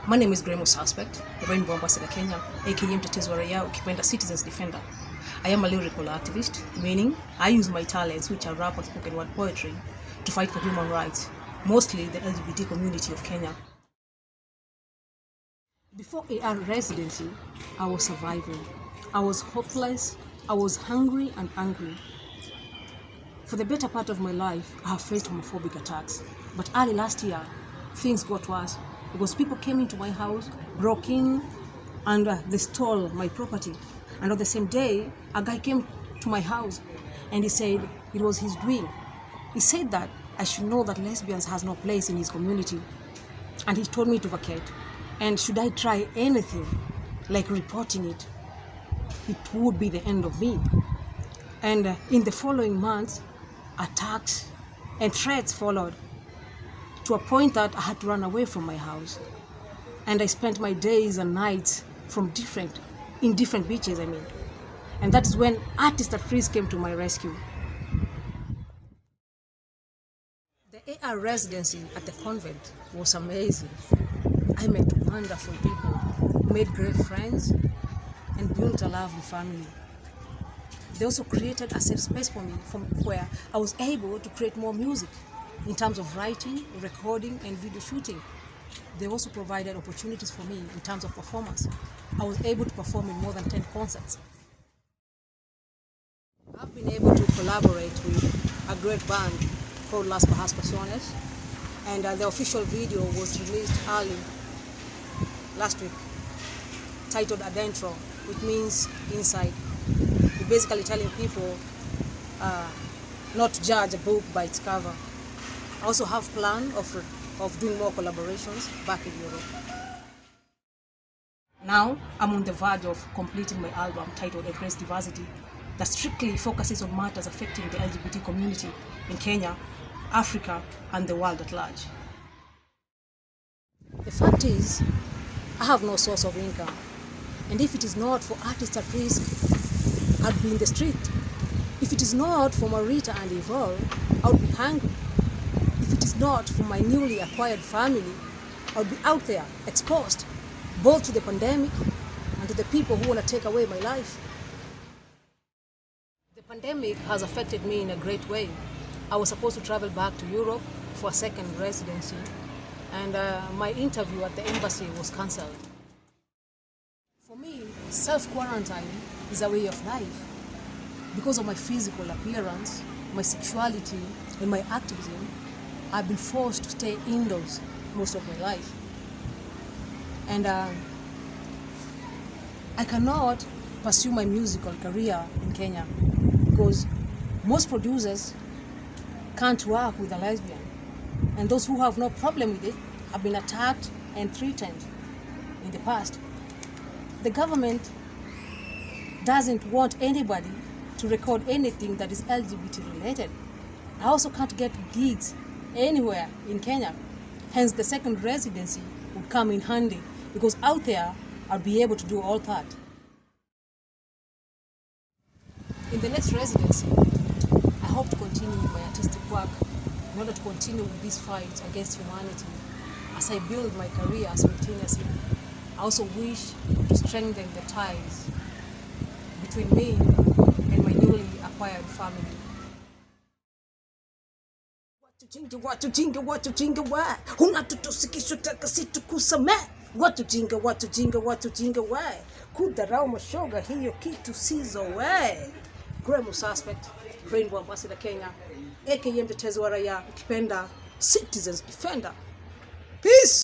My name is Grammo Suspect, Rainbow Ambassador Kenya, aka Mtetezi wa Raia, ukipenda Citizens Defender. I am a lyrical activist, meaning I use my talents, which are rap and spoken word poetry, to fight for human rights, mostly the LGBT community of Kenya. Before AR residency, I was surviving. I was hopeless, I was hungry and angry. For the better part of my life, I have faced homophobic attacks. But early last year, things got worse because people came into my house, broke in, and they stole my property. And on the same day, a guy came to my house and he said it was his doing. He said that I should know that lesbians has no place in his community. And he told me to vacate. And should I try anything, like reporting it, it would be the end of me. And in the following months, attacks and threats followed, to a point that I had to run away from my house. And I spent my days and nights in different beaches, And that is when artists at risk came to my rescue. The AR residency at the convent was amazing. I met wonderful people, made great friends, and built a lovely family. They also created a safe space for me from where I was able to create more music in terms of writing, recording, and video shooting. They also provided opportunities for me in terms of performance. I was able to perform in more than 10 concerts. I've been able to collaborate with a great band called Las Bajas Pasiones, and the official video was released early last week, titled Adentro, which means inside. We're basically telling people not to judge a book by its cover. I also have plan of doing more collaborations back in Europe. Now, I'm on the verge of completing my album titled Embrace Diversity that strictly focuses on matters affecting the LGBT community in Kenya, Africa, and the world at large. The fact is, I have no source of income. And if it is not for artists at risk, I'd be in the street. If it is not for Marita and Yvonne, I would be hungry. If it is not for my newly acquired family, I would be out there, exposed, both to the pandemic and to the people who want to take away my life. The pandemic has affected me in a great way. I was supposed to travel back to Europe for a second residency, and my interview at the embassy was cancelled. For me, self-quarantine is a way of life. Because of my physical appearance, my sexuality, and my activism, I've been forced to stay indoors most of my life. And I cannot pursue my musical career in Kenya because most producers can't work with a lesbian. And those who have no problem with it have been attacked and threatened in the past. The government doesn't want anybody to record anything that is LGBT related. I also can't get gigs anywhere in Kenya. Hence the second residency would come in handy because out there I'll be able to do all that. In the next residency, I hope to continue with my artistic work in order to continue with this fight against humanity as I build my career simultaneously. I also wish to strengthen the ties between me and my newly acquired family. Watu wa unatutusikisha takasitu kusame watu wa kudharau mashoga hiyo kitu sizo we. Grammo Suspect, Rainbow Ambassador Kenya, aka Mtetezi wa Raia, ukipenda Citizens Defender. Peace.